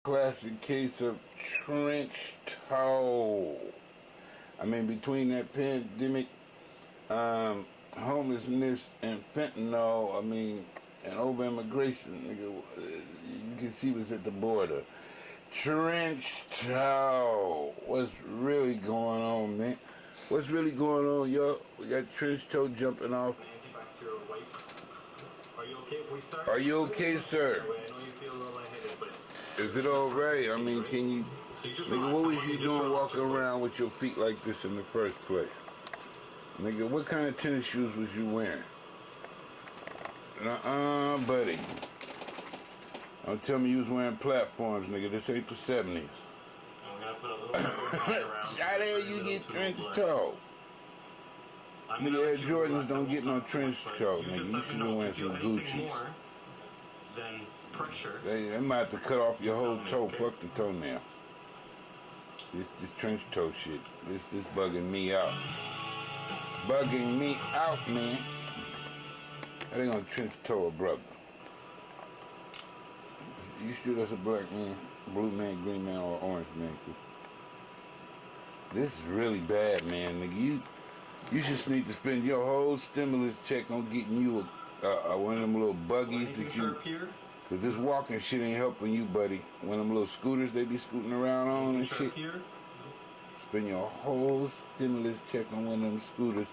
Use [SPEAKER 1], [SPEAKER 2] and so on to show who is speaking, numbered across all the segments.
[SPEAKER 1] Classic case of trench toe. I mean, between that pandemic, homelessness, and fentanyl, and over immigration, nigga, you can see what's at the border. Trench toe. What's really going on, man? What's really going on, yo? We got trench toe jumping off.
[SPEAKER 2] Antibacterial wipe. Are you okay if we start?
[SPEAKER 1] Are you okay, sir?
[SPEAKER 2] I know you feel a little lightheaded, but
[SPEAKER 1] Is it alright? I mean, can you...
[SPEAKER 2] so you just
[SPEAKER 1] Nigga,
[SPEAKER 2] relax.
[SPEAKER 1] what
[SPEAKER 2] I
[SPEAKER 1] was
[SPEAKER 2] want
[SPEAKER 1] you
[SPEAKER 2] just
[SPEAKER 1] doing
[SPEAKER 2] relax
[SPEAKER 1] walking
[SPEAKER 2] your foot.
[SPEAKER 1] around with your feet like this in the first place? Nigga, what kind of tennis shoes was you wearing? Buddy. Don't tell me you was wearing platforms, nigga. This ain't the 70s.
[SPEAKER 2] I'm gonna put a little bit of pad around.
[SPEAKER 1] How the hell you get trench toe? Nigga, Air Jordans don't get no trench toe, nigga. You should be wearing some Gucci's.
[SPEAKER 2] Then pressure.
[SPEAKER 1] They might have to cut off your whole toe, pluck the toenail. This trench toe shit. This bugging me out. Bugging me out, man. How they gonna trench toe a brother? You sure that's a black man, blue man, green man, or orange man? Cause this is really bad, man, nigga. You just need to spend your whole stimulus check on getting you one of them little buggies that you... Cause this walking shit ain't helping you, buddy. One of them little scooters they be scooting around on and shit. Spend your whole stimulus check on one of them scooters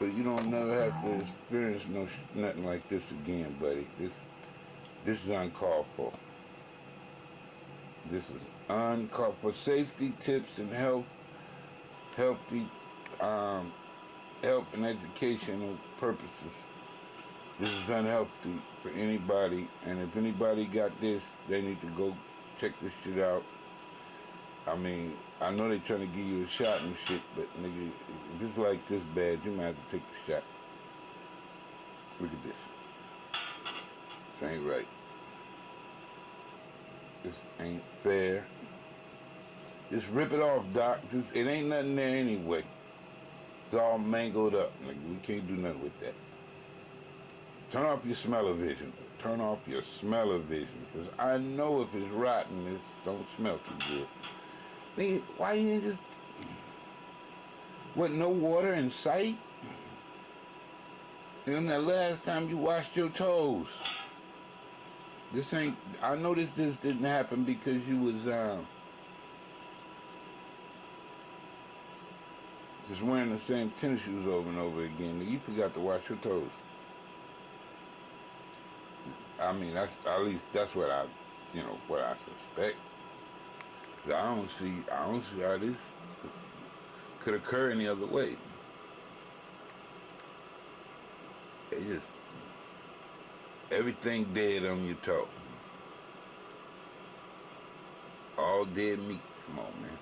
[SPEAKER 1] so you don't never have to experience nothing like this again, buddy. This is uncalled for. This is uncalled for. Safety tips and health and educational purposes. This is unhealthy for anybody, and if anybody got this, they need to go check this shit out. I mean, I know they trying to give you a shot and shit, but nigga, if it's like this bad, you might have to take the shot. Look at this. This ain't right. This ain't fair. Just rip it off, doc. It ain't nothing there anyway. It's all mangled up, nigga. We can't do nothing with that. Turn off your smell-o-vision. Turn off your smell-o-vision. Because I know if it's rotten, it don't smell too good. Nigga, why you just... What, no water in sight? And the last time you washed your toes? This ain't... I know this didn't happen because you was, just wearing the same tennis shoes over and over again. Nigga, you forgot to wash your toes. I mean, at least that's what I suspect. I don't see how this could occur any other way. It just, everything dead on your toe. All dead meat. Come on, man.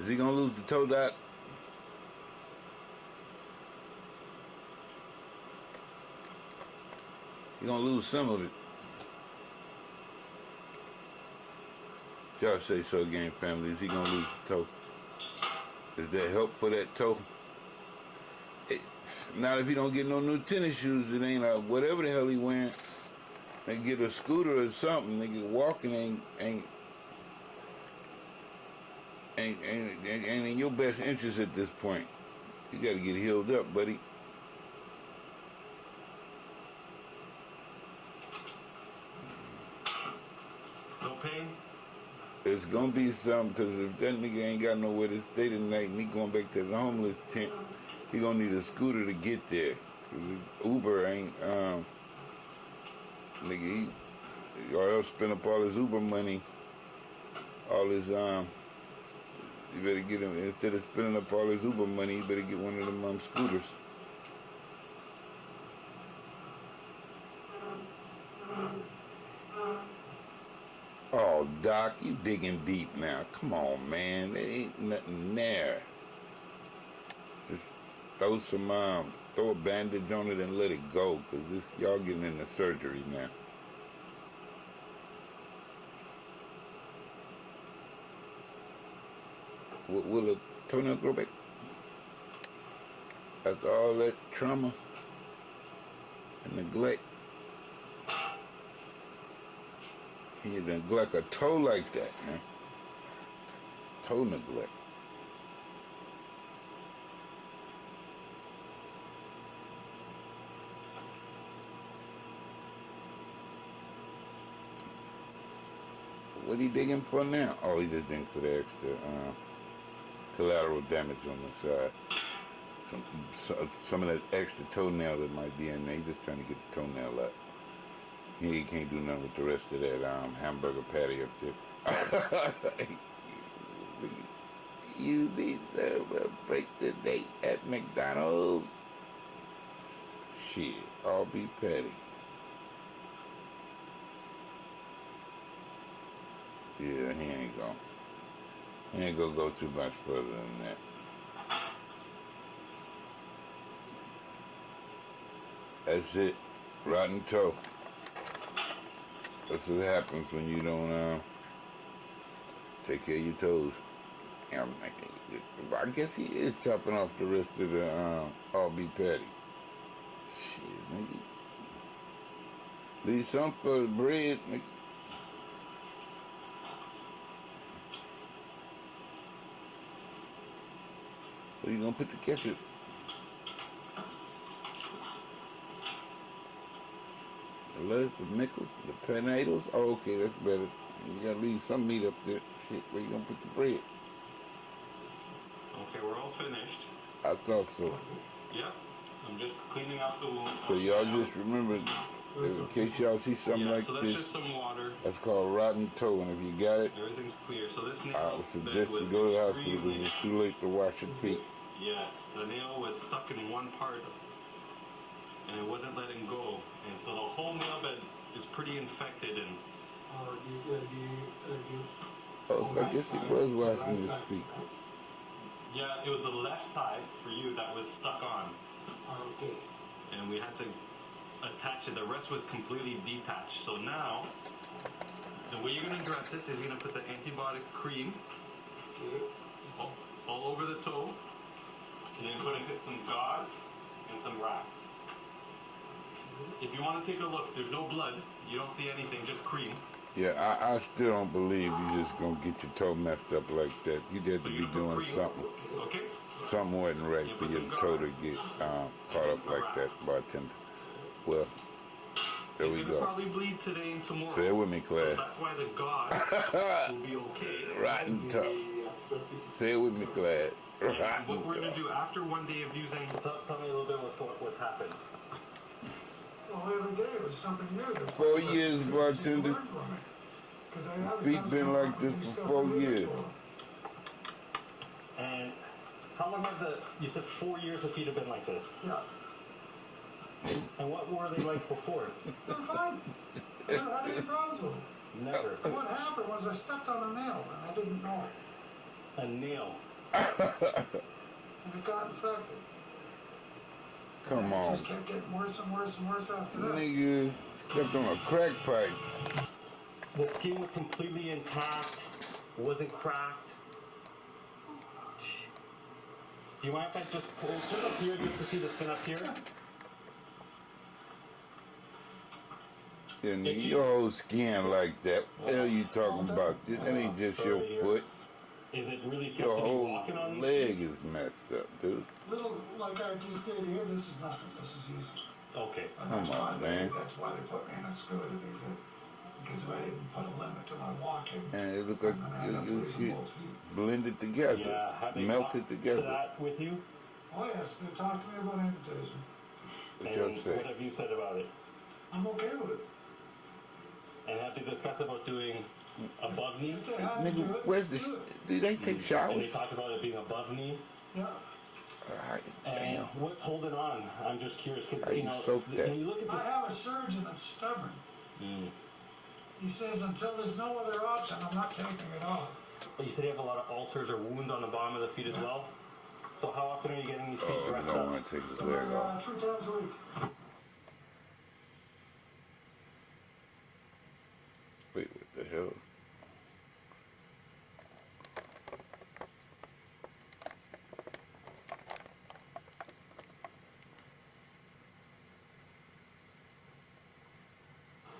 [SPEAKER 1] Is he gonna lose the toe, doc? He gonna lose some of it. Y'all say so, game family. Is he gonna lose the toe? Is that help for that toe? Not if he don't get no new tennis shoes. It ain't whatever the hell he wearing. They get a scooter or something. Nigga, walking ain't in your best interest at this point. You gotta get healed up, buddy.
[SPEAKER 2] No pain?
[SPEAKER 1] It's gonna be something, because if that nigga ain't got nowhere to stay tonight and he going back to the homeless tent, he gonna need a scooter to get there. Cause Uber ain't, nigga, or else spend up all his Uber money, all his, you better get him, instead of spending up all his Uber money, you better get one of them scooters. Oh, Doc, you digging deep now. Come on, man. There ain't nothing there. Just throw a bandage on it and let it go, because y'all getting into surgery now. Will a toenail grow back? After all that trauma and neglect, Can you neglect a toe like that, man? Toe neglect. What he digging for now? Oh, he just digging for the extra collateral damage on the side. Some of that extra toenail that might be in there. He just trying to get the toenail out. He can't do nothing with the rest of that hamburger patty up there. You deserve a break the date at McDonald's. Shit, all beef patty. Yeah, he ain't gonna go too much further than that. That's it. Rotten toe. That's what happens when you don't take care of your toes. I guess he is chopping off the rest of the all beef patty. Shit, nigga. Leave some for the bread, nigga. Where you gonna put the ketchup? The lettuce, the pickles, the tomatoes. Oh, okay, that's better. You gotta leave some meat up there. Shit, where you gonna put the bread?
[SPEAKER 2] Okay, we're all finished.
[SPEAKER 1] I thought so.
[SPEAKER 2] Yep. I'm just cleaning up the wound.
[SPEAKER 1] So y'all just remember, in case y'all see something like
[SPEAKER 2] so that's
[SPEAKER 1] this,
[SPEAKER 2] just some water.
[SPEAKER 1] that's called rotten toe. And if you got it,
[SPEAKER 2] Everything's clear. So this nail
[SPEAKER 1] I would suggest you
[SPEAKER 2] was
[SPEAKER 1] go to the hospital
[SPEAKER 2] extremely-
[SPEAKER 1] because it's too late to wash your feet.
[SPEAKER 2] Yes, the nail was stuck in one part and it wasn't letting go. And so the whole nail bed is pretty infected and
[SPEAKER 1] Oh, so I guess he was washing his feet.
[SPEAKER 2] yeah, it was the left side for you that was stuck on.
[SPEAKER 3] Okay.
[SPEAKER 2] And we had to attach it. The rest was completely detached. So now, the way you're gonna dress it is you're gonna put the antibiotic cream
[SPEAKER 3] Okay.
[SPEAKER 2] all over the toe. And then you're gonna put some gauze and some wrap. If you want to take a look, there's no blood. You don't see anything, just cream.
[SPEAKER 1] Yeah, I still don't believe you just gonna get your toe messed up like that. You had
[SPEAKER 2] So
[SPEAKER 1] to
[SPEAKER 2] you're
[SPEAKER 1] be
[SPEAKER 2] gonna put
[SPEAKER 1] doing
[SPEAKER 2] cream,
[SPEAKER 1] something.
[SPEAKER 2] okay?
[SPEAKER 1] Something wasn't right
[SPEAKER 2] You
[SPEAKER 1] for
[SPEAKER 2] put
[SPEAKER 1] your
[SPEAKER 2] some
[SPEAKER 1] toe to
[SPEAKER 2] gauze.
[SPEAKER 1] get caught up like that, bartender. Well, there
[SPEAKER 2] He's
[SPEAKER 1] we
[SPEAKER 2] gonna
[SPEAKER 1] go.
[SPEAKER 2] probably bleed today and tomorrow.
[SPEAKER 1] Say it with me,
[SPEAKER 2] So
[SPEAKER 1] class.
[SPEAKER 2] that's why the gauze will be okay.
[SPEAKER 1] Rotten toe. Say it with me, class.
[SPEAKER 2] And
[SPEAKER 1] Rotten
[SPEAKER 2] what we're gonna
[SPEAKER 1] toe.
[SPEAKER 2] do after one day of using, tell me a little bit what's happened.
[SPEAKER 3] Well, every day it was something new.
[SPEAKER 1] 4 years, bartender. Feet been like this for 4 years.
[SPEAKER 2] And how long have you said 4 years the feet have been like this?
[SPEAKER 3] Yeah.
[SPEAKER 2] And what were they like before?
[SPEAKER 3] They're fine. I never had any problems with them.
[SPEAKER 2] Never.
[SPEAKER 3] What happened was I stepped on a nail and I didn't know it.
[SPEAKER 2] A nail.
[SPEAKER 3] And it got infected.
[SPEAKER 1] Come
[SPEAKER 3] And it
[SPEAKER 1] on.
[SPEAKER 3] just kept getting worse and worse and worse after that.
[SPEAKER 1] Nigga stepped on a crack pipe.
[SPEAKER 2] The skin was completely intact, wasn't cracked. Do you mind if I just pull up here just to see the skin up here?
[SPEAKER 1] Yeah, nigga, your whole skin like that. What the hell you talking about? That ain't just your foot.
[SPEAKER 2] Is it really tough
[SPEAKER 1] Your
[SPEAKER 2] to be
[SPEAKER 1] whole
[SPEAKER 2] walking on these
[SPEAKER 1] leg
[SPEAKER 2] feet?
[SPEAKER 1] is messed up, dude.
[SPEAKER 3] Little, like I just did here, this is nothing. This is easy.
[SPEAKER 2] Okay.
[SPEAKER 3] And
[SPEAKER 1] Come
[SPEAKER 3] that's
[SPEAKER 1] on,
[SPEAKER 3] why
[SPEAKER 1] man.
[SPEAKER 3] That's why they put me in a scooter. Because if I didn't put a limit to my walking,
[SPEAKER 1] And it looked like
[SPEAKER 3] I'm gonna end up
[SPEAKER 1] you
[SPEAKER 3] losing
[SPEAKER 1] shit
[SPEAKER 3] both feet.
[SPEAKER 1] blended together,
[SPEAKER 2] Yeah, have they
[SPEAKER 1] melted
[SPEAKER 2] talked to
[SPEAKER 1] together.
[SPEAKER 2] that with you?
[SPEAKER 3] Oh yes, they talked to me about amputation.
[SPEAKER 1] What y'all
[SPEAKER 2] And what
[SPEAKER 1] say?
[SPEAKER 2] have you said about it?
[SPEAKER 3] I'm okay with it.
[SPEAKER 2] And have they discussed about doing above knee?
[SPEAKER 3] If they had to do
[SPEAKER 1] Nigga,
[SPEAKER 3] it,
[SPEAKER 1] where's the?
[SPEAKER 3] do it.
[SPEAKER 1] Do they take
[SPEAKER 2] And they
[SPEAKER 1] showers?
[SPEAKER 2] talked about it being above knee.
[SPEAKER 3] Yeah.
[SPEAKER 1] Alright,
[SPEAKER 2] And
[SPEAKER 1] damn.
[SPEAKER 2] what's holding on? I'm just curious
[SPEAKER 1] How
[SPEAKER 2] because
[SPEAKER 1] you
[SPEAKER 2] you know
[SPEAKER 1] soak that?
[SPEAKER 2] when you look at
[SPEAKER 3] I
[SPEAKER 2] this.
[SPEAKER 3] have a surgeon that's stubborn.
[SPEAKER 2] Mm.
[SPEAKER 3] He says until there's no other option, I'm not taking it off.
[SPEAKER 2] But you said you have a lot of ulcers or wounds on the bottom of the feet as well. So how often are you getting these feet
[SPEAKER 1] Oh, you
[SPEAKER 2] dressed
[SPEAKER 1] don't
[SPEAKER 2] up?
[SPEAKER 1] want to take his leg off.
[SPEAKER 3] 3 times a week.
[SPEAKER 1] Wait, what the hell?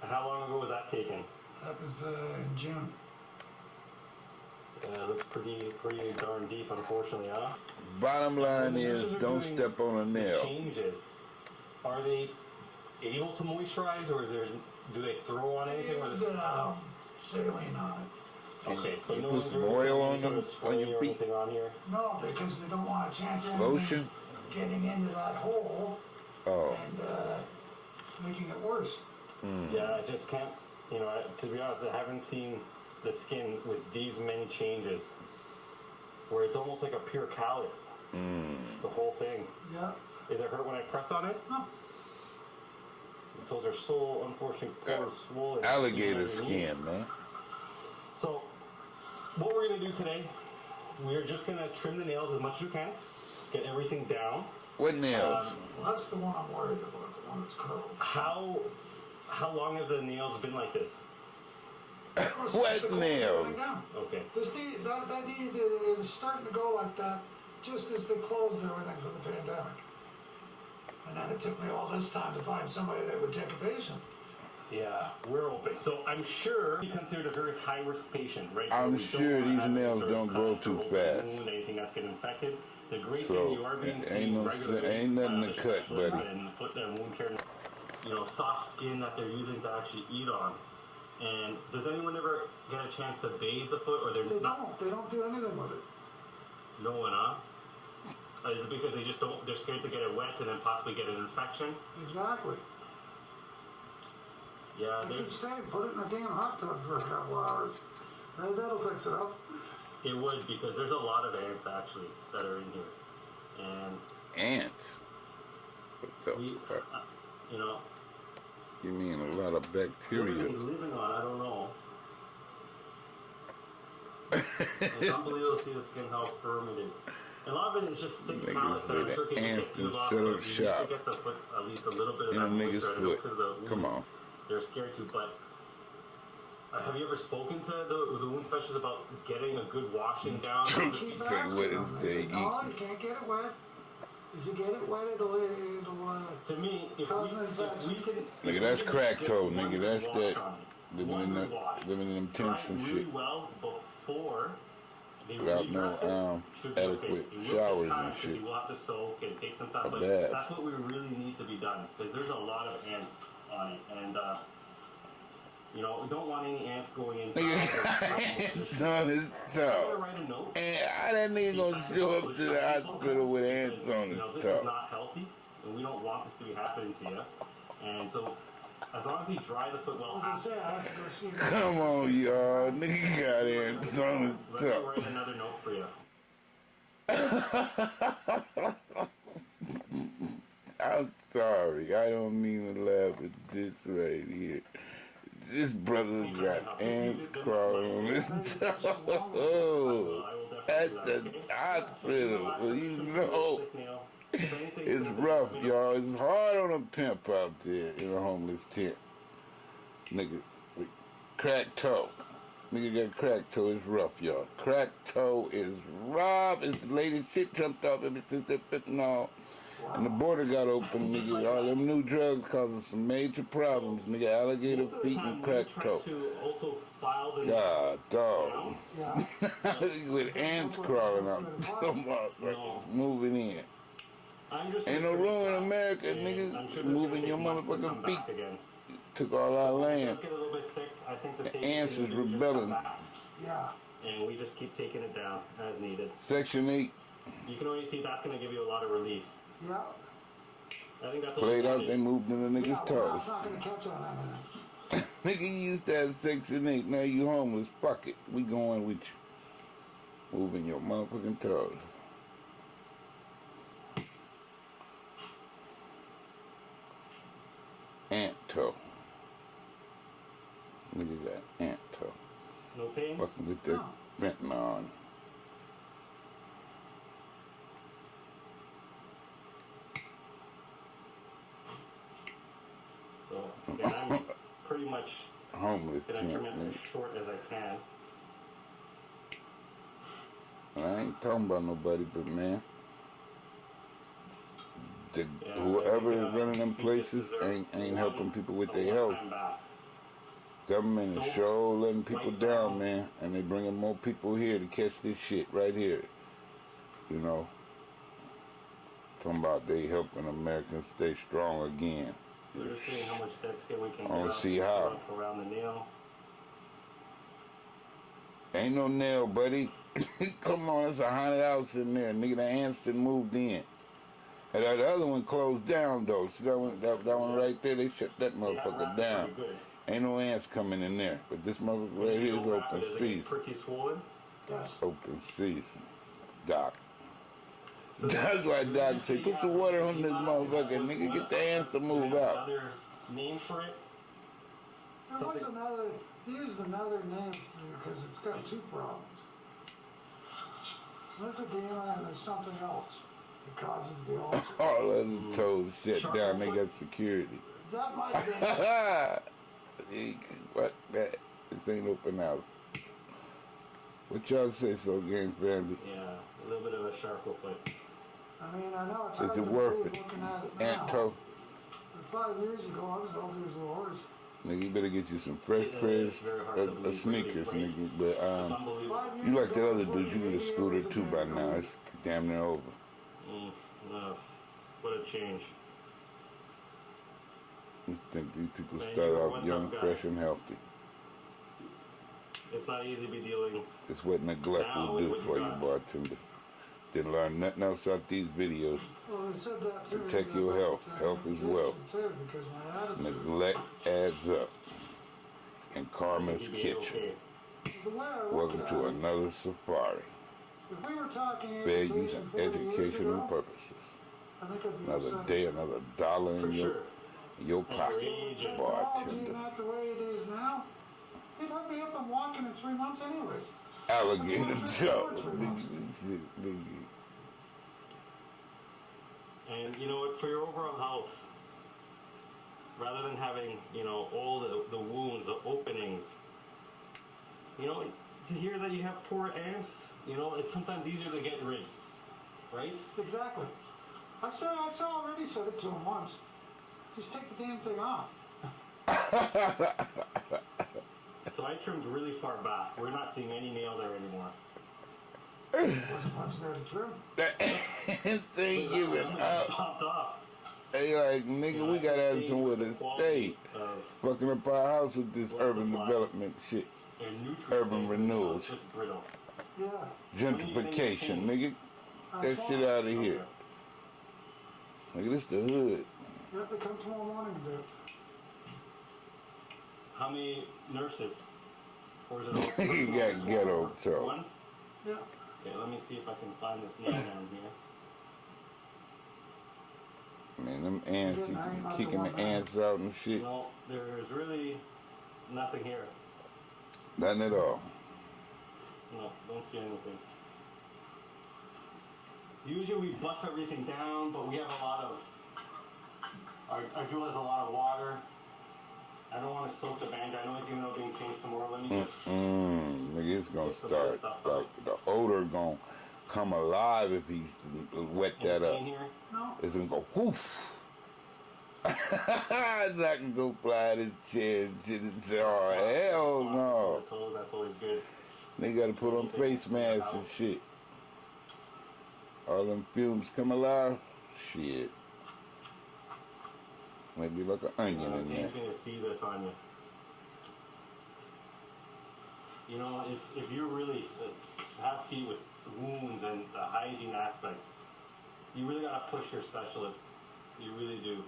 [SPEAKER 2] And how long ago was that taken?
[SPEAKER 3] That
[SPEAKER 4] was in June.
[SPEAKER 2] It looks pretty darn deep, unfortunately, huh?
[SPEAKER 1] Bottom line
[SPEAKER 2] When the
[SPEAKER 1] is,
[SPEAKER 2] nurses are
[SPEAKER 1] don't
[SPEAKER 2] doing
[SPEAKER 1] step on a
[SPEAKER 2] the
[SPEAKER 1] nail.
[SPEAKER 2] changes, are they able to moisturize, or do they throw on anything? Or
[SPEAKER 4] Use saline on it.
[SPEAKER 2] okay,
[SPEAKER 1] You
[SPEAKER 2] but no
[SPEAKER 1] put
[SPEAKER 2] one's
[SPEAKER 1] some
[SPEAKER 2] really
[SPEAKER 1] oil
[SPEAKER 2] putting
[SPEAKER 1] on
[SPEAKER 2] any sort
[SPEAKER 1] them,
[SPEAKER 2] of spray
[SPEAKER 1] on your
[SPEAKER 2] or
[SPEAKER 1] feet.
[SPEAKER 2] anything on here.
[SPEAKER 4] No, because they don't want a chance of anything
[SPEAKER 1] Lotion?
[SPEAKER 4] getting into that hole
[SPEAKER 1] Oh,
[SPEAKER 4] and making it worse.
[SPEAKER 2] Yeah, I just can't. To be honest, I haven't seen the skin with these many changes, where it's almost like a pure callus. The whole thing.
[SPEAKER 4] Yeah.
[SPEAKER 2] Is it hurt when I press on it?
[SPEAKER 4] No.
[SPEAKER 2] The toes are so unfortunately swollen.
[SPEAKER 1] alligator
[SPEAKER 2] Underneath.
[SPEAKER 1] skin, man.
[SPEAKER 2] So, what we're gonna do today, we're just gonna trim the nails as much as we can, get everything down.
[SPEAKER 1] What nails?
[SPEAKER 4] Well, that's the one I'm worried about, the one that's curled.
[SPEAKER 2] How long have the nails been like this?
[SPEAKER 1] What nails?
[SPEAKER 2] Okay.
[SPEAKER 4] That needed it was starting to go like that just as they closed everything for the pandemic. And then it took me all this time to find somebody that would take a patient.
[SPEAKER 2] Yeah, we're open. So I'm sure you considered a very high risk patient, right?
[SPEAKER 1] I'm
[SPEAKER 2] So we don't
[SPEAKER 1] sure
[SPEAKER 2] wanna
[SPEAKER 1] these
[SPEAKER 2] have any
[SPEAKER 1] nails
[SPEAKER 2] sort of
[SPEAKER 1] don't grow
[SPEAKER 2] cut,
[SPEAKER 1] too
[SPEAKER 2] open
[SPEAKER 1] fast.
[SPEAKER 2] wound, anything that's getting infected. The great
[SPEAKER 1] So,
[SPEAKER 2] thing you are being
[SPEAKER 1] ain't
[SPEAKER 2] seen
[SPEAKER 1] no
[SPEAKER 2] regularly
[SPEAKER 1] ain't nothing
[SPEAKER 2] by
[SPEAKER 1] to
[SPEAKER 2] other
[SPEAKER 1] cut,
[SPEAKER 2] specialists
[SPEAKER 1] buddy.
[SPEAKER 2] and foot and wound care, soft skin that they're using to actually eat on. And does anyone ever get a chance to bathe the foot, or they're
[SPEAKER 4] They
[SPEAKER 2] not?
[SPEAKER 4] don't. They don't do anything with it.
[SPEAKER 2] No one, huh? Is it because they just don't? They're scared to get it wet and then possibly get an infection?
[SPEAKER 4] Exactly.
[SPEAKER 2] Yeah,
[SPEAKER 4] I
[SPEAKER 2] there's.
[SPEAKER 4] keep saying, put it in a damn hot tub for a couple hours. And that'll fix it up.
[SPEAKER 2] It would, because there's a lot of ants actually that are in here, and
[SPEAKER 1] Ants? What the
[SPEAKER 2] we,
[SPEAKER 1] fuck?
[SPEAKER 2] you know,
[SPEAKER 1] You mean a lot of
[SPEAKER 2] what are we
[SPEAKER 1] bacteria?
[SPEAKER 2] living on? I don't know. It's unbelievable to see the skin how firm it is. And a lot of it is just thick
[SPEAKER 1] Niggas
[SPEAKER 2] callus that
[SPEAKER 1] say
[SPEAKER 2] I'm
[SPEAKER 1] the
[SPEAKER 2] sure can
[SPEAKER 1] ants
[SPEAKER 2] get peeled
[SPEAKER 1] done
[SPEAKER 2] off.
[SPEAKER 1] set
[SPEAKER 2] But
[SPEAKER 1] up
[SPEAKER 2] you need
[SPEAKER 1] shop
[SPEAKER 2] to get the foot at least a little bit of
[SPEAKER 1] in a
[SPEAKER 2] that
[SPEAKER 1] nigga's
[SPEAKER 2] moisture. I know
[SPEAKER 1] foot.
[SPEAKER 2] 'cause of the
[SPEAKER 1] Come
[SPEAKER 2] wound.
[SPEAKER 1] on.
[SPEAKER 2] They're scared to, but have you ever spoken to the wound specialist about getting a good washing down?
[SPEAKER 4] Keep
[SPEAKER 1] Say,
[SPEAKER 4] asking
[SPEAKER 1] what is
[SPEAKER 4] them.
[SPEAKER 1] they
[SPEAKER 4] They say, no,
[SPEAKER 1] eat?
[SPEAKER 4] you can't get it wet. If you get it wet, it'll
[SPEAKER 2] To me, if
[SPEAKER 4] Cause an
[SPEAKER 2] we
[SPEAKER 4] infection.
[SPEAKER 2] can...
[SPEAKER 1] Nigga, that's crack toe,
[SPEAKER 2] One
[SPEAKER 1] nigga.
[SPEAKER 2] good
[SPEAKER 1] That's
[SPEAKER 2] wash
[SPEAKER 1] that
[SPEAKER 2] on it.
[SPEAKER 1] living
[SPEAKER 2] One
[SPEAKER 1] in
[SPEAKER 2] good
[SPEAKER 1] the
[SPEAKER 2] wash.
[SPEAKER 1] living in them
[SPEAKER 2] Dry
[SPEAKER 1] tents
[SPEAKER 2] it
[SPEAKER 1] and
[SPEAKER 2] really
[SPEAKER 1] shit.
[SPEAKER 2] well before they
[SPEAKER 1] Without no,
[SPEAKER 2] redress it, should be
[SPEAKER 1] adequate
[SPEAKER 2] okay. It will take
[SPEAKER 1] showers
[SPEAKER 2] time
[SPEAKER 1] and
[SPEAKER 2] 'cause
[SPEAKER 1] shit.
[SPEAKER 2] You will have to soak and take some time,
[SPEAKER 1] A
[SPEAKER 2] but
[SPEAKER 1] bath.
[SPEAKER 2] that's what we really need to be done, because there's a lot of ants on it, and we don't want any ants going inside.
[SPEAKER 1] Nigga, on his
[SPEAKER 2] I'm gonna
[SPEAKER 1] toe.
[SPEAKER 2] write a note.
[SPEAKER 1] And how that nigga gonna show up to the hospital with ants on his
[SPEAKER 2] This is
[SPEAKER 1] toe?
[SPEAKER 2] not healthy, and we don't want this to be happening to you. And so, as long as we dry the foot well
[SPEAKER 4] As I
[SPEAKER 2] after,
[SPEAKER 4] say, I have to go see them.
[SPEAKER 1] Come on, y'all. Nigga got ants on his
[SPEAKER 2] let me
[SPEAKER 1] toe.
[SPEAKER 2] write another note for you.
[SPEAKER 1] I'm sorry. I don't mean to laugh at this right here. This brother got ants crawling on his toe. At the hospital. Well, you know, it's rough, y'all. It's hard on a pimp out there in a homeless tent. Nigga, with cracked toe. Nigga got cracked toe. It's rough, y'all. Cracked toe is rough. It's the latest shit jumped off ever since they fentanyl. And the border got open, nigga. All them new drugs causing some major problems, nigga. Alligator
[SPEAKER 2] Most of the
[SPEAKER 1] feet
[SPEAKER 2] time,
[SPEAKER 1] and
[SPEAKER 2] when you
[SPEAKER 1] cracked
[SPEAKER 2] try
[SPEAKER 1] toe.
[SPEAKER 2] to also file the
[SPEAKER 1] God, dog.
[SPEAKER 4] Yeah.
[SPEAKER 1] With ants crawling out. Some motherfuckers moving in.
[SPEAKER 2] I'm just
[SPEAKER 1] Ain't no room in America,
[SPEAKER 2] and
[SPEAKER 1] nigga.
[SPEAKER 2] I'm sure this
[SPEAKER 1] Moving
[SPEAKER 2] is
[SPEAKER 1] your
[SPEAKER 2] gonna take months to
[SPEAKER 1] motherfucking
[SPEAKER 2] come
[SPEAKER 1] feet.
[SPEAKER 2] back again.
[SPEAKER 1] Took all our
[SPEAKER 2] It
[SPEAKER 1] land.
[SPEAKER 2] does get a little bit thick. I think the
[SPEAKER 1] The
[SPEAKER 2] safest
[SPEAKER 1] ants
[SPEAKER 2] thing
[SPEAKER 1] is
[SPEAKER 2] to do is just
[SPEAKER 1] rebelling.
[SPEAKER 2] come back.
[SPEAKER 4] Yeah.
[SPEAKER 2] And we just keep taking it down as needed.
[SPEAKER 1] Section 8
[SPEAKER 2] You can already see that's going to give you a lot of relief.
[SPEAKER 4] Yeah.
[SPEAKER 2] I think that's what
[SPEAKER 1] played
[SPEAKER 2] we
[SPEAKER 1] out.
[SPEAKER 2] wanted.
[SPEAKER 1] They moved in the
[SPEAKER 4] Yeah,
[SPEAKER 1] niggas'
[SPEAKER 4] well,
[SPEAKER 1] toes.
[SPEAKER 4] I'm not going to catch on anything.
[SPEAKER 1] Nigga, you used to have Section 8. Now you homeless. Fuck it. We going with you. Moving your motherfucking toes. Ant toe. Nigga got ant toe.
[SPEAKER 2] No pain?
[SPEAKER 1] Fucking with that
[SPEAKER 4] No.
[SPEAKER 1] fentanyl.
[SPEAKER 2] So, again, I'm pretty much
[SPEAKER 1] Homeless
[SPEAKER 2] going to
[SPEAKER 1] tent,
[SPEAKER 2] trim it
[SPEAKER 1] nigga.
[SPEAKER 2] as short as I can.
[SPEAKER 1] And I ain't talking about nobody, but man, the,
[SPEAKER 2] Yeah,
[SPEAKER 1] whoever
[SPEAKER 2] I
[SPEAKER 1] is
[SPEAKER 2] think,
[SPEAKER 1] running them
[SPEAKER 2] we just
[SPEAKER 1] places
[SPEAKER 2] deserve
[SPEAKER 1] ain't
[SPEAKER 2] one-
[SPEAKER 1] helping people with
[SPEAKER 2] a
[SPEAKER 1] their health.
[SPEAKER 2] one-time bath.
[SPEAKER 1] Government is
[SPEAKER 2] So,
[SPEAKER 1] sure letting people
[SPEAKER 2] right
[SPEAKER 1] down,
[SPEAKER 2] now-
[SPEAKER 1] man, and they bringing more people here to catch this shit right here. You know, talking about they helping Americans stay strong again.
[SPEAKER 2] They're seeing how much dead skin we can
[SPEAKER 1] I don't
[SPEAKER 2] get
[SPEAKER 1] see how.
[SPEAKER 2] around the nail.
[SPEAKER 1] Ain't no nail, buddy. Come on, it's a haunted house in there. Nigga, the ants done moved in. And that other one closed down though. See that one, that one right there? They shut that motherfucker down.
[SPEAKER 2] Good.
[SPEAKER 1] Ain't no ants coming in there. But this motherfucker right here is open
[SPEAKER 2] Is it
[SPEAKER 1] season.
[SPEAKER 2] pretty swollen?
[SPEAKER 4] Yes.
[SPEAKER 1] Open season. Doc.
[SPEAKER 2] So
[SPEAKER 1] That's why
[SPEAKER 2] so
[SPEAKER 1] Doc
[SPEAKER 2] you
[SPEAKER 1] said,
[SPEAKER 2] see
[SPEAKER 1] put some
[SPEAKER 2] how
[SPEAKER 1] water on
[SPEAKER 2] it's
[SPEAKER 1] this
[SPEAKER 2] not-
[SPEAKER 1] motherfucker, nigga. Get the ants to move
[SPEAKER 2] There's
[SPEAKER 1] out.
[SPEAKER 2] Another name for it?
[SPEAKER 4] There was another, he used another name because it's got two problems. Lymphedema and there's something else that causes the ulcer.
[SPEAKER 1] All other toes shut down. They got security.
[SPEAKER 4] That might have been,
[SPEAKER 1] What that? This ain't open house. What y'all say so, Game Bandit?
[SPEAKER 2] Yeah, a little bit of a sharp foot.
[SPEAKER 4] I mean, I know it's hard
[SPEAKER 1] Is
[SPEAKER 4] to
[SPEAKER 1] it worth
[SPEAKER 4] believe
[SPEAKER 1] it?
[SPEAKER 4] looking at it now.
[SPEAKER 1] Ant toe?
[SPEAKER 4] But 5 years ago, I was healthy as a horse.
[SPEAKER 1] Nigga, you better get you some fresh
[SPEAKER 2] Yeah,
[SPEAKER 1] pairs
[SPEAKER 2] it's very hard
[SPEAKER 1] of
[SPEAKER 2] to believe,
[SPEAKER 1] sneakers,
[SPEAKER 2] really.
[SPEAKER 1] nigga. But
[SPEAKER 2] It's unbelievable.
[SPEAKER 4] 5 years
[SPEAKER 1] you like that
[SPEAKER 4] ago,
[SPEAKER 1] other
[SPEAKER 4] before
[SPEAKER 1] dude, you
[SPEAKER 4] the
[SPEAKER 1] get a scooter
[SPEAKER 4] media
[SPEAKER 1] too
[SPEAKER 4] was
[SPEAKER 1] by
[SPEAKER 4] a
[SPEAKER 1] now. It's damn near over.
[SPEAKER 2] No, what a change.
[SPEAKER 1] I think these people
[SPEAKER 2] Man,
[SPEAKER 1] start
[SPEAKER 2] you're
[SPEAKER 1] off
[SPEAKER 2] one
[SPEAKER 1] young,
[SPEAKER 2] tough guy.
[SPEAKER 1] fresh, and healthy.
[SPEAKER 2] It's not easy to be dealing.
[SPEAKER 1] It's what neglect
[SPEAKER 2] Now
[SPEAKER 1] will
[SPEAKER 2] with
[SPEAKER 1] do
[SPEAKER 2] what you
[SPEAKER 1] for you,
[SPEAKER 2] got.
[SPEAKER 1] bartender. Didn't learn nothing else out these videos.
[SPEAKER 4] Well, they said that too.
[SPEAKER 1] Protect
[SPEAKER 4] about
[SPEAKER 1] your health.
[SPEAKER 4] that
[SPEAKER 1] Health is
[SPEAKER 4] amputation
[SPEAKER 1] wealth.
[SPEAKER 4] Too, because my attitude,
[SPEAKER 1] Neglect adds up. And karma's
[SPEAKER 2] You'll be
[SPEAKER 1] kitchen.
[SPEAKER 2] okay.
[SPEAKER 4] the way I look
[SPEAKER 1] Welcome
[SPEAKER 4] at
[SPEAKER 1] to
[SPEAKER 4] it,
[SPEAKER 1] another safari.
[SPEAKER 4] if we were talking
[SPEAKER 1] Fair use
[SPEAKER 4] amputation
[SPEAKER 1] and
[SPEAKER 4] 40 years
[SPEAKER 1] educational
[SPEAKER 4] ago,
[SPEAKER 1] purposes.
[SPEAKER 4] I think I'd be
[SPEAKER 1] Another
[SPEAKER 4] upset.
[SPEAKER 1] day, another dollar
[SPEAKER 2] For
[SPEAKER 1] in
[SPEAKER 2] sure.
[SPEAKER 1] your pocket,
[SPEAKER 2] age and-
[SPEAKER 4] Technology
[SPEAKER 1] bartender.
[SPEAKER 4] not the way it is now. They'd hook me up and walking in 3 months anyways.
[SPEAKER 1] Alligator Joe.
[SPEAKER 2] And you know what, for your overall health, rather than having, all the wounds, the openings, to hear that you have poor ants, it's sometimes easier to get rid, right?
[SPEAKER 4] Exactly. I already said it to him once. Just take the damn thing off.
[SPEAKER 2] So I trimmed really far back. We're not seeing any nail there anymore.
[SPEAKER 4] Wasn't much there to trim.
[SPEAKER 1] That ants ain't giving
[SPEAKER 2] Some of it
[SPEAKER 1] up.
[SPEAKER 2] popped off.
[SPEAKER 1] They like, nigga, we gotta have somewhere to stay. Fucking up our house with this urban development shit. Urban renewals.
[SPEAKER 2] It's just brittle.
[SPEAKER 4] Yeah.
[SPEAKER 1] Gentrification, nigga. That
[SPEAKER 4] That's
[SPEAKER 1] shit
[SPEAKER 4] fine.
[SPEAKER 1] out of here. Nigga, this the hood.
[SPEAKER 4] You have to come tomorrow morning to do it.
[SPEAKER 2] How many nurses? Or is it all?
[SPEAKER 1] You got ghetto talk.
[SPEAKER 2] One?
[SPEAKER 4] Yeah.
[SPEAKER 2] Okay, let me see if I can find this nail down here.
[SPEAKER 1] Man, them ants, you kicking the ants out and shit.
[SPEAKER 2] No, there's really nothing here.
[SPEAKER 1] Nothing at all.
[SPEAKER 2] No, don't see anything. Usually we buff everything down, but we have a lot of... Our drill has a lot of water. I don't want to soak the band. I know it's even though being changed tomorrow. Let me just...
[SPEAKER 1] Nigga, it's gonna
[SPEAKER 2] Get some of that
[SPEAKER 1] start.
[SPEAKER 2] stuff
[SPEAKER 1] Like, the odor gonna come alive if he wet that up.
[SPEAKER 2] in here.
[SPEAKER 4] No.
[SPEAKER 1] It's gonna go whoof. It's not gonna go fly this chair and shit and say, oh, hell no.
[SPEAKER 2] The toes, that's always good.
[SPEAKER 1] They gotta put on face masks and shit. All them fumes come alive? Shit. Maybe like an onion in there.
[SPEAKER 2] Dave's gonna see this on you. If you really have feet with wounds and the hygiene aspect, you really gotta push your specialist. You really do.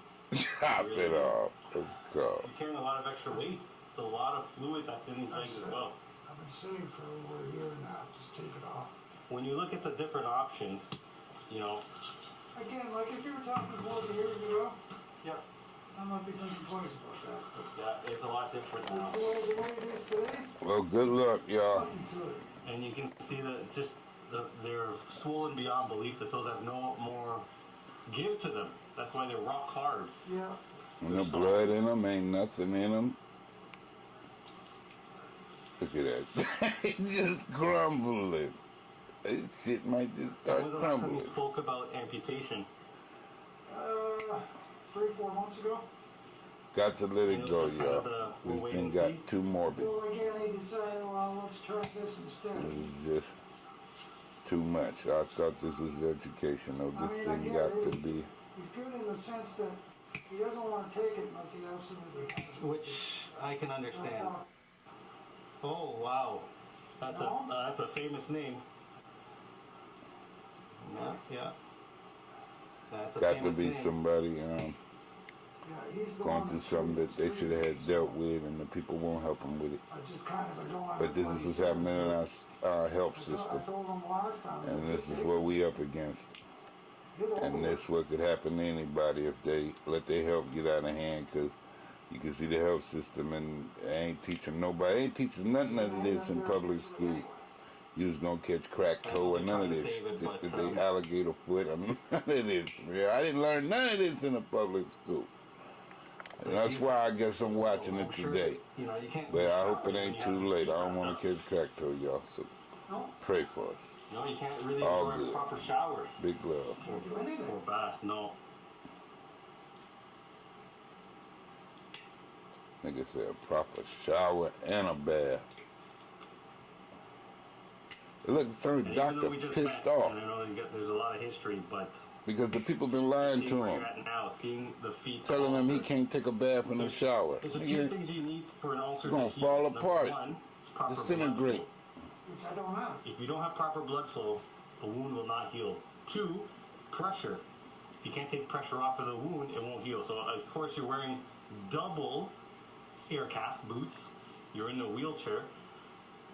[SPEAKER 1] Chop it off. Let's go.
[SPEAKER 2] You're carrying a lot of extra weight. It's a lot of fluid that's in these legs as well.
[SPEAKER 4] I've been saying for over a year now, just take it off.
[SPEAKER 2] When you look at the different options,
[SPEAKER 4] Again, like if you were talking 40 years ago,
[SPEAKER 2] yeah,
[SPEAKER 4] I might be thinking twice about that. But
[SPEAKER 2] it's a lot different now.
[SPEAKER 4] the way it is today,
[SPEAKER 1] Well, good luck, y'all.
[SPEAKER 4] nothing to it.
[SPEAKER 2] And you can see that they're swollen beyond belief. The toes have no more give to them. That's why they're rock hard.
[SPEAKER 4] Yeah.
[SPEAKER 1] No blood in them, ain't nothing in them. Look at that. It's just crumbling. This shit might just
[SPEAKER 2] When
[SPEAKER 1] start
[SPEAKER 2] was the last time you
[SPEAKER 1] crumbling.
[SPEAKER 2] spoke about amputation?
[SPEAKER 4] 3 or 4 months ago.
[SPEAKER 1] Got to let
[SPEAKER 2] And
[SPEAKER 1] it
[SPEAKER 2] was
[SPEAKER 1] go,
[SPEAKER 2] just kind of
[SPEAKER 1] y'all.
[SPEAKER 2] we'll
[SPEAKER 1] This
[SPEAKER 2] wait
[SPEAKER 1] thing
[SPEAKER 2] and
[SPEAKER 1] got
[SPEAKER 2] see.
[SPEAKER 1] too morbid.
[SPEAKER 4] Well, again, he decided, well, let's try this instead.
[SPEAKER 1] This is just too much. I thought this was educational.
[SPEAKER 4] I
[SPEAKER 1] This
[SPEAKER 4] mean,
[SPEAKER 1] thing
[SPEAKER 4] again,
[SPEAKER 1] got to
[SPEAKER 4] he's,
[SPEAKER 1] be.
[SPEAKER 4] he's good in the sense that he doesn't want to take it unless he absolutely has to.
[SPEAKER 2] Which I can understand.
[SPEAKER 4] Uh,
[SPEAKER 2] Oh wow, that's
[SPEAKER 4] No?
[SPEAKER 2] that's a famous name. Yeah, yeah. That's a
[SPEAKER 1] Got to
[SPEAKER 2] famous
[SPEAKER 1] be
[SPEAKER 2] name.
[SPEAKER 1] somebody
[SPEAKER 4] yeah, he's the
[SPEAKER 1] going
[SPEAKER 4] one
[SPEAKER 1] through
[SPEAKER 4] that's
[SPEAKER 1] something
[SPEAKER 4] really
[SPEAKER 1] that they should have had
[SPEAKER 4] extreme,
[SPEAKER 1] dealt with, and the people won't help them with it.
[SPEAKER 4] so I just kind of go on
[SPEAKER 1] But
[SPEAKER 4] with
[SPEAKER 1] this
[SPEAKER 4] what
[SPEAKER 1] is
[SPEAKER 4] he
[SPEAKER 1] what's
[SPEAKER 4] says,
[SPEAKER 1] happening in
[SPEAKER 4] but
[SPEAKER 1] our health
[SPEAKER 4] I
[SPEAKER 1] system,
[SPEAKER 4] told him last time.
[SPEAKER 1] and this is what we up against.
[SPEAKER 4] Get over
[SPEAKER 1] And
[SPEAKER 4] it.
[SPEAKER 1] this what could happen to anybody if they let their health get out of hand, because you can see the health system and they ain't teaching nobody, ain't teaching nothing of this in public school. You was gonna catch crack toe or none of this. They alligator foot, I mean, none of this. Man. I didn't learn none of this in the public school. And that's why I guess I'm watching it today.
[SPEAKER 2] You know, you can't.
[SPEAKER 1] But I hope it ain't too late. I don't want to catch crack toe, y'all. So
[SPEAKER 4] No,
[SPEAKER 1] pray for us.
[SPEAKER 2] No, you can't really
[SPEAKER 1] All
[SPEAKER 2] enjoy a
[SPEAKER 1] good.
[SPEAKER 2] proper shower
[SPEAKER 1] Big love.
[SPEAKER 4] can't do anything.
[SPEAKER 2] or bath. No.
[SPEAKER 1] Nigga said a proper shower and a bath. Look, some
[SPEAKER 2] And even
[SPEAKER 1] doctor
[SPEAKER 2] though we just
[SPEAKER 1] pissed
[SPEAKER 2] met,
[SPEAKER 1] off
[SPEAKER 2] and I know there's a lot of history, but
[SPEAKER 1] because the people been lying
[SPEAKER 2] seeing
[SPEAKER 1] to
[SPEAKER 2] where
[SPEAKER 1] him,
[SPEAKER 2] you're at now, seeing the feet,
[SPEAKER 1] telling him he can't take a bath in the shower.
[SPEAKER 2] There's a few
[SPEAKER 1] Nigga,
[SPEAKER 2] things you need for an ulcer
[SPEAKER 1] You're gonna
[SPEAKER 2] to heal.
[SPEAKER 1] fall
[SPEAKER 2] Number
[SPEAKER 1] apart.
[SPEAKER 2] one, it's proper blood
[SPEAKER 1] Disintegrate.
[SPEAKER 2] flow.
[SPEAKER 4] Which I don't have.
[SPEAKER 2] If you don't have proper blood flow, the wound will not heal. Two, pressure. If you can't take pressure off of the wound, it won't heal. So of course you're wearing double air cast boots. You're in a wheelchair,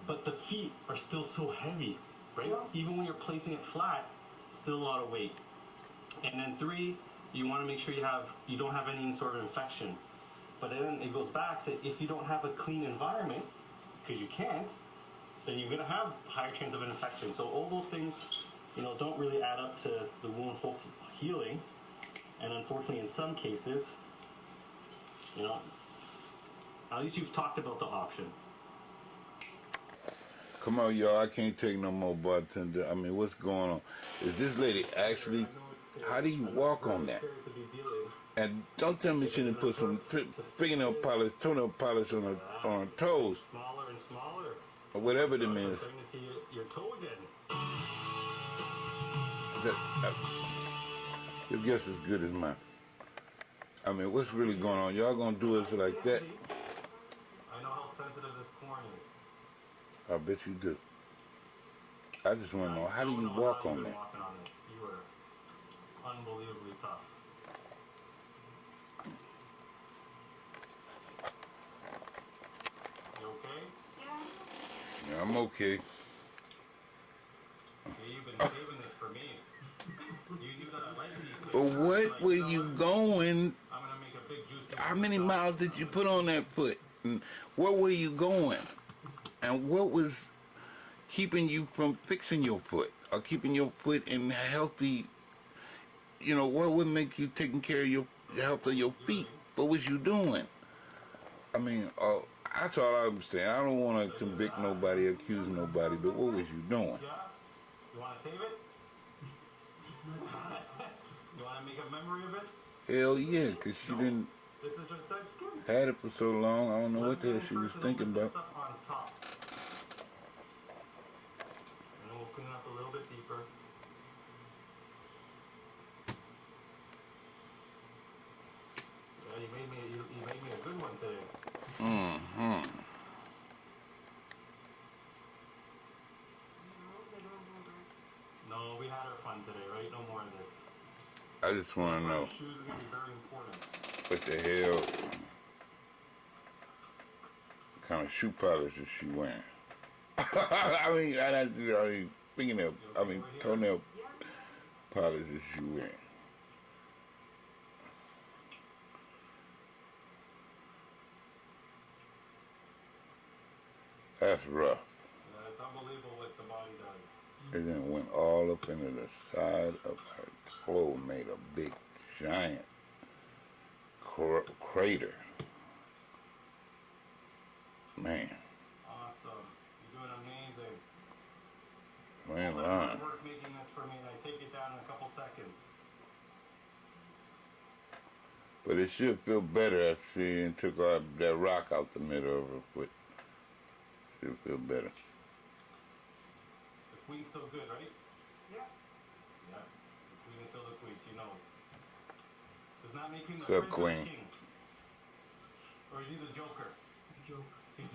[SPEAKER 2] but the feet are still so heavy, right?
[SPEAKER 4] Yeah.
[SPEAKER 2] Even when you're placing it flat, still a lot of weight. And then three, you want to make sure you don't have any sort of infection. But then it goes back to if you don't have a clean environment, because you can't, then you're going to have higher chance of an infection. So all those things, don't really add up to the wound healing. And unfortunately, in some cases, at least you've talked about the option.
[SPEAKER 1] Come on, y'all. I can't take no more bartender. I mean, what's going on? Is this lady actually? How do you walk on that? And don't tell me she didn't put some fingernail polish, toenail polish on her toes,
[SPEAKER 2] Smaller and smaller.
[SPEAKER 1] or whatever it
[SPEAKER 2] I'm
[SPEAKER 1] is.
[SPEAKER 2] starting to see your toe again.
[SPEAKER 1] Your guess is good as mine. I mean, what's really going on? Y'all gonna do it like that?
[SPEAKER 2] I know how sensitive this corn is.
[SPEAKER 1] I bet you do. I just want to know, how do you walk on that?
[SPEAKER 2] Walking on this. You were unbelievably tough. You okay?
[SPEAKER 1] Yeah, I'm okay.
[SPEAKER 2] Yeah, you've been saving this for me. You knew that I like these things.
[SPEAKER 1] But what were you going?
[SPEAKER 2] I'm gonna make a big juicy.
[SPEAKER 1] How many miles did you put on that foot? And where were you going? And what was keeping you from fixing your foot or keeping your foot in healthy? What would make you taking care of the health of your feet? What was you doing? I mean, that's all I'm saying. I don't want to convict nobody, accuse nobody, but what was you doing?
[SPEAKER 2] Yeah? You wanna save it? You wanna make a memory of it?
[SPEAKER 1] Hell yeah, because she didn't
[SPEAKER 2] This is just dead skin.
[SPEAKER 1] had it for so long. I don't know what the hell she was thinking about.
[SPEAKER 2] Stuff on top. And then we'll clean it up a little bit deeper. Yeah, you made me a good one today.
[SPEAKER 1] Mm-hmm.
[SPEAKER 2] No, we had our fun today, right? No more of this.
[SPEAKER 1] I just want to know
[SPEAKER 2] Shoes are gonna be very important.
[SPEAKER 1] what the hell kind of shoe polish is she wearing? Toenail polish is she wearing? That's rough.
[SPEAKER 2] Yeah, it's unbelievable what the body does.
[SPEAKER 1] It then went all up into the side of her toe, made a big, giant crater. Man,
[SPEAKER 2] Awesome. You're doing amazing.
[SPEAKER 1] we ain't
[SPEAKER 2] All
[SPEAKER 1] lying.
[SPEAKER 2] that work making this for me, and I take it down in a couple seconds.
[SPEAKER 1] But it should feel better. I see and took out that rock out the middle of her foot. Should feel better.
[SPEAKER 2] The queen's still good, right?
[SPEAKER 4] Yeah.
[SPEAKER 2] Yeah. The queen is still the queen. She knows. Does not make him the
[SPEAKER 1] What's up,
[SPEAKER 2] prince or the
[SPEAKER 1] queen?
[SPEAKER 2] king. Or is he the joker?
[SPEAKER 4] Joke.
[SPEAKER 2] He's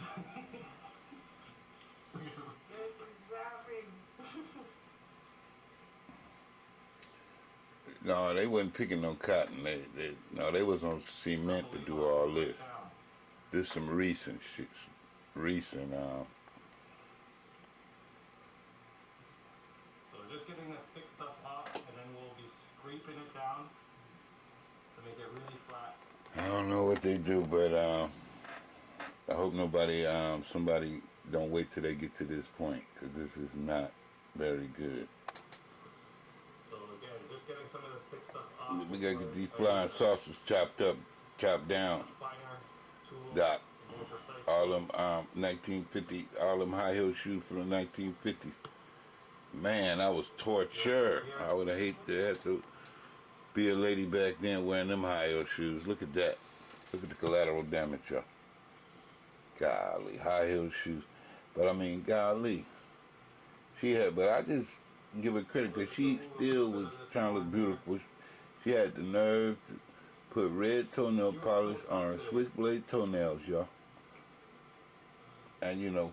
[SPEAKER 1] No, they wasn't picking no cotton. They was on cement to do all this. This some recent shit. Recent,
[SPEAKER 2] So we're just getting the thick stuff off, and then we'll be scraping it down to make it really flat.
[SPEAKER 1] I don't know what they do, but I hope somebody don't wait till they get to this point, because this is not very good.
[SPEAKER 2] So again, just getting some of the thick stuff off.
[SPEAKER 1] We gotta get these flying saucers chopped down.
[SPEAKER 2] Finer tools,
[SPEAKER 1] Doc,
[SPEAKER 2] more precise.
[SPEAKER 1] all them 1950, all them high heel shoes from the 1950s. Man, I was tortured. I would have hated to have to be a lady back then wearing them high heel shoes. Look at that. Look at the collateral damage, y'all. Golly, high heel shoes. But I mean, golly. But I just give her credit because she still was trying to look beautiful. She had the nerve to put red toenail polish on her switchblade toenails, y'all. And you know,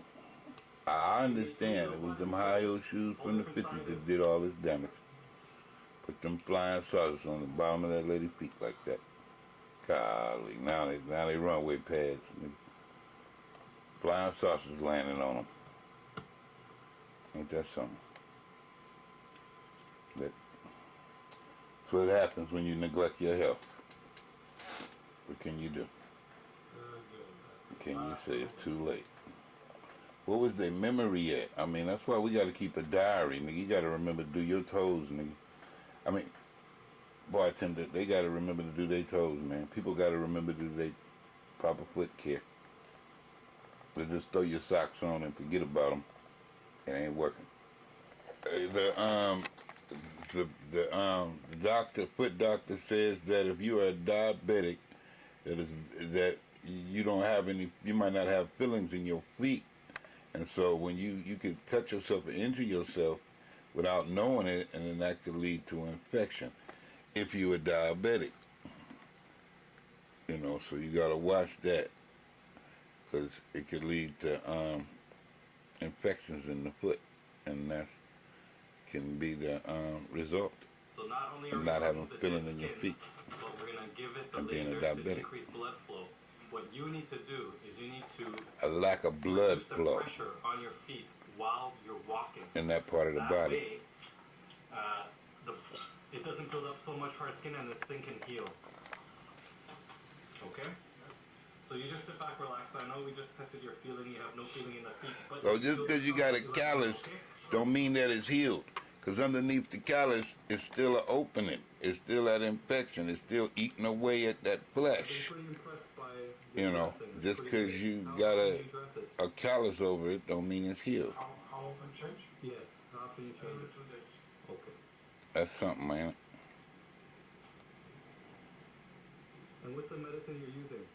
[SPEAKER 1] I understand it was them high heel shoes from the 50s that did all this damage. Put them flying saucers on the bottom of that lady's feet like that. Golly, now they runway pads. Flying saucers landing on them. Ain't that something? That's what happens when you neglect your health. What can you do? Can you say it's too late? What was their memory at? I mean, that's why we got to keep a diary, nigga. You got to remember to do your toes, nigga. I mean, bartender, they got to remember to do their toes, man. People got to remember to do their proper foot care. They just throw your socks on and forget about them. It ain't working. The foot doctor says that if you are a diabetic, that you don't have any, you might not have fillings in your feet, and so when you could cut yourself and injure yourself without knowing it, and then that could lead to infection if you are diabetic. You know, so you gotta watch that because it could lead to infections in the foot, and that can be the result
[SPEAKER 2] So not only are
[SPEAKER 1] of
[SPEAKER 2] we
[SPEAKER 1] not
[SPEAKER 2] going
[SPEAKER 1] having
[SPEAKER 2] to the
[SPEAKER 1] feeling
[SPEAKER 2] dead
[SPEAKER 1] in your
[SPEAKER 2] skin,
[SPEAKER 1] feet.
[SPEAKER 2] but we're gonna give it the
[SPEAKER 1] And being a
[SPEAKER 2] laser to
[SPEAKER 1] diabetic.
[SPEAKER 2] increase blood flow. What you need to do is you need to
[SPEAKER 1] A lack of blood
[SPEAKER 2] reduce the
[SPEAKER 1] flow
[SPEAKER 2] pressure on your feet while you're walking.
[SPEAKER 1] in that part of the
[SPEAKER 2] That
[SPEAKER 1] body.
[SPEAKER 2] way, it doesn't build up so much hard skin, and this thing can heal. Okay? So you just sit back, relax. I know we just tested your feeling. You have no feeling in the feet. But
[SPEAKER 1] So just because you got a callus don't mean that it's healed. Because underneath the callus is still an opening. It's still that infection. It's still eating away at that
[SPEAKER 2] I've
[SPEAKER 1] flesh.
[SPEAKER 2] been pretty impressed by
[SPEAKER 1] You know,
[SPEAKER 2] dressing. It's
[SPEAKER 1] just
[SPEAKER 2] pretty
[SPEAKER 1] because
[SPEAKER 2] good.
[SPEAKER 1] you
[SPEAKER 2] How
[SPEAKER 1] got
[SPEAKER 2] often do you dress it?
[SPEAKER 1] a callus over it don't mean it's healed.
[SPEAKER 3] How often change?
[SPEAKER 2] Yes. How often you change
[SPEAKER 3] Every
[SPEAKER 2] it?
[SPEAKER 3] 2 days.
[SPEAKER 2] Okay.
[SPEAKER 1] That's something, man.
[SPEAKER 2] And what's the medicine you're using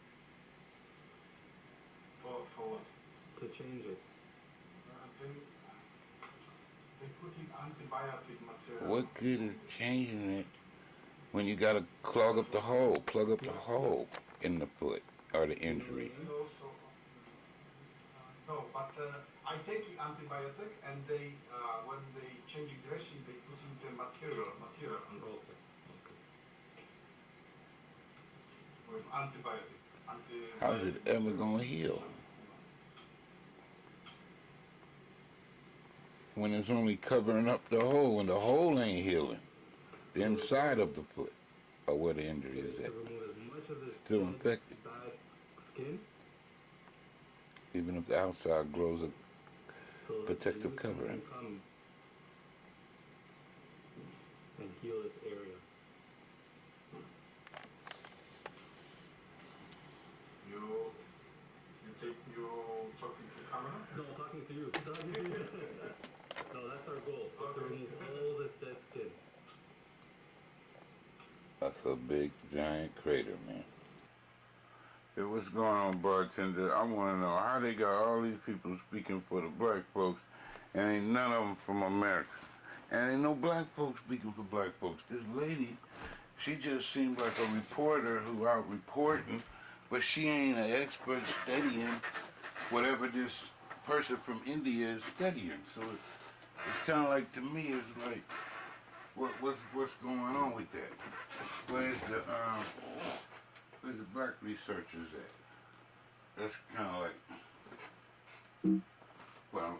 [SPEAKER 3] For what?
[SPEAKER 2] to change it?
[SPEAKER 3] They put in antibiotic material.
[SPEAKER 1] What good is changing it when you got to plug up the hole in the foot or the injury?
[SPEAKER 3] And also, no, but I take the antibiotic, and they when they change the dressing, they put in the material on
[SPEAKER 2] Okay.
[SPEAKER 3] with antibiotic.
[SPEAKER 1] How's it ever gonna heal when it's only covering up the hole and the hole ain't healing? The inside of the foot or where the injury is
[SPEAKER 2] To
[SPEAKER 1] at,
[SPEAKER 2] remove as much of this
[SPEAKER 1] still
[SPEAKER 2] dead,
[SPEAKER 1] infected.
[SPEAKER 2] bad skin.
[SPEAKER 1] Even if the outside grows a
[SPEAKER 2] So that
[SPEAKER 1] protective
[SPEAKER 2] the new skin
[SPEAKER 1] covering.
[SPEAKER 2] can come and heal this area.
[SPEAKER 3] You talking to camera?
[SPEAKER 2] No, I'm talking to you. Talking to you. No, that's our goal. Is to remove all this dead skin.
[SPEAKER 1] That's a big giant crater, man. Hey, what's going on, bartender? I want to know how they got all these people speaking for the black folks, and ain't none of them from America. And ain't no black folks speaking for black folks. This lady, she just seemed like a reporter who out reporting, but she ain't an expert studying whatever this person from India is studying. So it's kind of like, to me, it's like, what's going on with that? Where's the black researchers at? That's kind of like, well,